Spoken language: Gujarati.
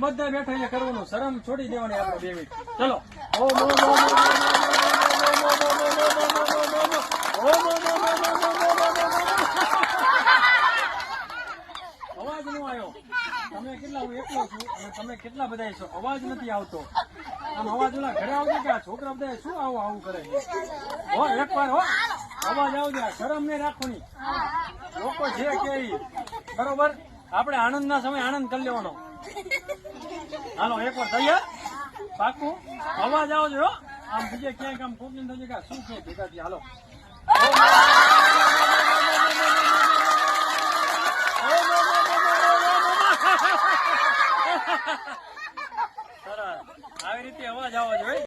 બધા બેઠા અહીંયા કરવાનું, શરમ છોડી દેવાની આપણે 2 મિનિટ. ચલો. અવાજ નો આવ્યો. તમે કેટલા, હું એકલો છું અને તમે કેટલા બધા છો, અવાજ નથી આવતો. આમ અવાજ ઓલા ઘરે આવજો કે આ છોકરા બધા શું આવું કરે છે? હો એકવાર હો અવાજ આવજો, શરમ નહીં રાખવાની. લોકો છે કે બરોબર, આપણે આનંદના સમય આનંદ કરી લેવાનો. હાલો એકવાર તૈયાર, પાકું અવાજ આવજો હો. આમ બીજે ક્યાંક આમ કોકિંગ થશે કે શું છે ભેગાથી. હાલો સરસ, આવી રીતે અવાજ આવવો જોઈએ.